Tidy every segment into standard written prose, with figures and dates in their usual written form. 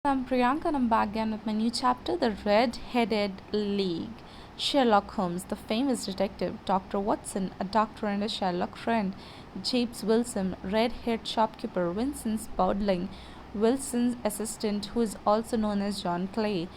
I'm Priyanka and I'm back again with my new chapter, The Red-Headed League. Sherlock Holmes, the famous detective, Dr. Watson, a doctor and a Sherlock friend, James Wilson, red-haired shopkeeper, Vincent Spaulding, Wilson's assistant, who is also known as John Clay,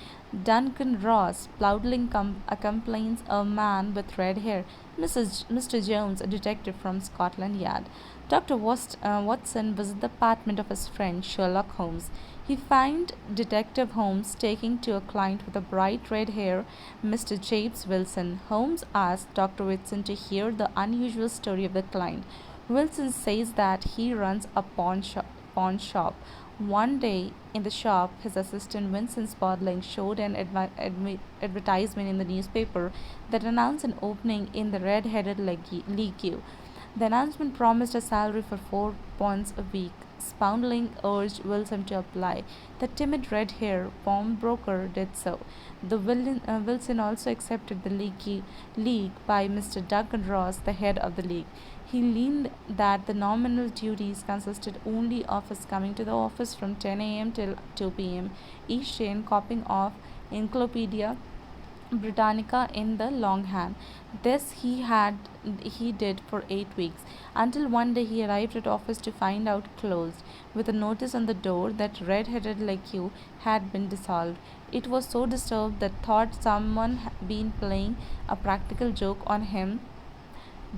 Duncan Ross, Spaulding accompanies a man with red hair, Mr. Jones, a detective from Scotland Yard. Watson visits the apartment of his friend Sherlock Holmes. He finds Detective Holmes taking to a client with a bright red hair, Mr. James Wilson. Holmes asks Dr. Watson to hear the unusual story of the client. Wilson says that he runs a pawn shop. One day in the shop, his assistant Vincent Spaulding showed an advertisement in the newspaper that announced an opening in the Red-Headed League. The announcement promised a salary for £4 a week. Spaulding urged Wilson to apply. The timid red-haired pawnbroker did so. Wilson also accepted the league by Mr. Duncan Ross, the head of the league. He learned that the nominal duties consisted only of his coming to the office from 10 a.m. till 2 p.m. each day and copying of Encyclopedia Britannica in the longhand. This he did for 8 weeks, until one day he arrived at office to find out closed, with a notice on the door that red-headed like you had been dissolved. It was so disturbed that thought someone had been playing a practical joke on him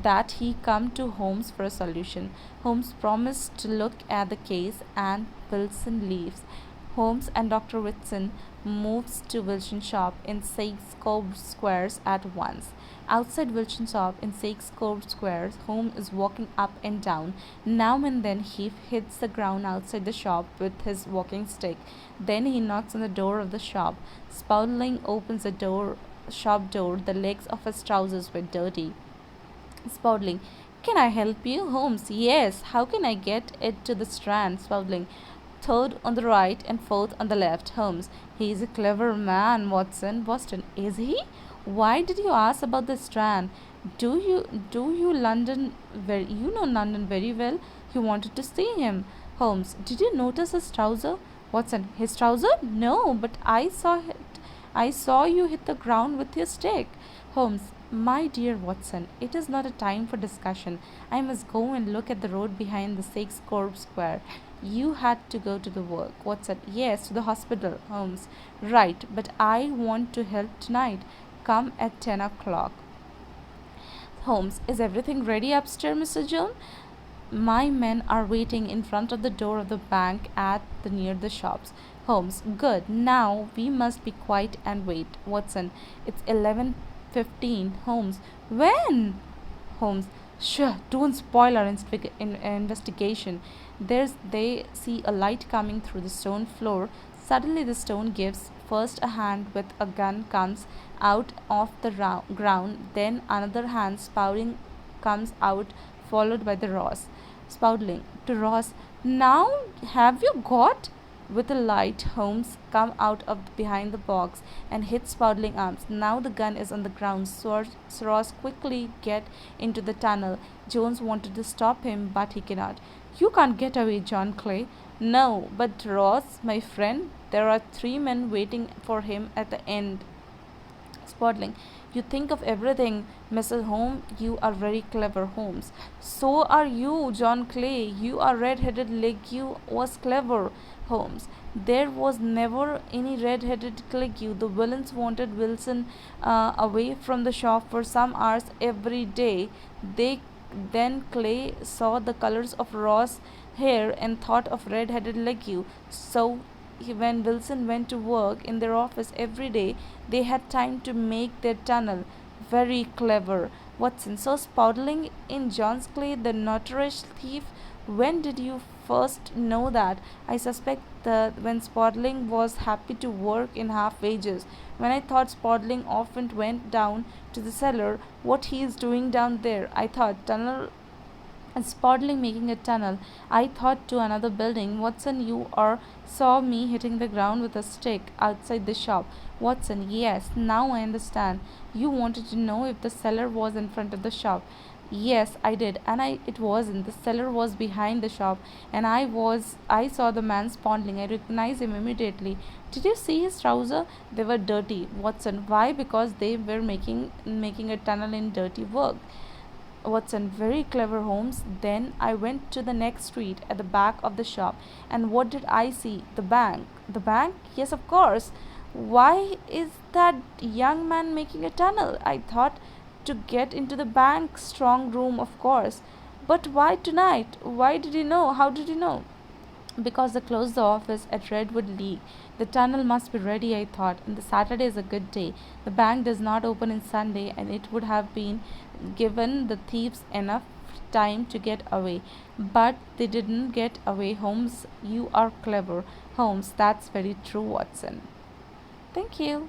that he come to Holmes for a solution. Holmes promised to look at the case and Wilson leaves. Holmes and Dr. Watson moves to Wilson's shop in Six Cove Squares at once. Outside Wilson's shop in Six Cove Squares, Holmes is walking up and down. Now and then he hits the ground outside the shop with his walking stick. Then he knocks on the door of the shop. Spaulding opens the shop door. The legs of his trousers were dirty. Spaulding. Can I help you? Holmes. Yes. How can I get it to the Strand? Spaulding. Third on the right and fourth on the left. Holmes. He is a clever man, Watson. Boston. Is he? Why did you ask about the Strand? Do you know London very well? You wanted to see him. Holmes. Did you notice his trouser? Watson. His trouser? No, but I saw you hit the ground with your stick. Holmes. My dear Watson, it is not a time for discussion. I must go and look at the road behind the Six Corp Square. You had to go to the work. Watson. Yes, to the hospital. Holmes. Right, but I want to help tonight. Come at 10 o'clock. Holmes. Is everything ready upstairs, Mr. Jones? My men are waiting in front of the door of the bank at the near the shops. Holmes. Good. Now we must be quiet and wait. Watson. It's 11:15. Holmes. When? Holmes. Sure, don't spoil our investigation. They see a light coming through the stone floor. Suddenly, the stone gives. First, a hand with a gun comes out of the ground. Then, another hand spouting comes out, followed by the Ross. Spaulding to Ross. Now, have you got? With a light, Holmes come out of behind the box and hit Spaulding arms. Now the gun is on the ground. Ross quickly get into the tunnel. Jones wanted to stop him, but he cannot. You can't get away, John Clay. No, but Ross, my friend, there are 3 men waiting for him at the end. Spaulding. You think of everything, Mrs. Holmes. You are very clever, Holmes. So are you, John Clay. You are red-headed like you was clever, Holmes. There was never any red-headed like you. The villains wanted Wilson away from the shop for some hours every day. They then Clay saw the colors of Ross' hair and thought of red-headed like you. So when Wilson went to work in their office every day, they had time to make their tunnel. Very clever. Watson. So Spaulding in John's Clay, the notorious thief. When did you first know that? I suspect that when Spaulding was happy to work in half wages. When I thought Spaulding often went down to the cellar, what he is doing down there? I thought tunnel and Spaulding making a tunnel. I thought to another building. Watson, you are saw me hitting the ground with a stick outside the shop. Watson, yes, now I understand. You wanted to know if the cellar was in front of the shop. Yes, I did, and it wasn't. The seller was behind the shop, and I saw the man spondling. I recognized him immediately. Did you see his trouser? They were dirty, Watson. Why? Because they were making a tunnel in dirty work. Watson, very clever, Holmes. Then I went to the next street at the back of the shop, and what did I see? The bank. The bank? Yes, of course. Why is that young man making a tunnel? I thought to get into the bank's strong room, of course. But why tonight? Why did he know? How did he know? Because they closed the office at Redwood League. The tunnel must be ready, I thought, and the Saturday is a good day. The bank does not open on Sunday, and it would have been given the thieves enough time to get away. But they didn't get away, Holmes. You are clever, Holmes. That's very true, Watson. Thank you.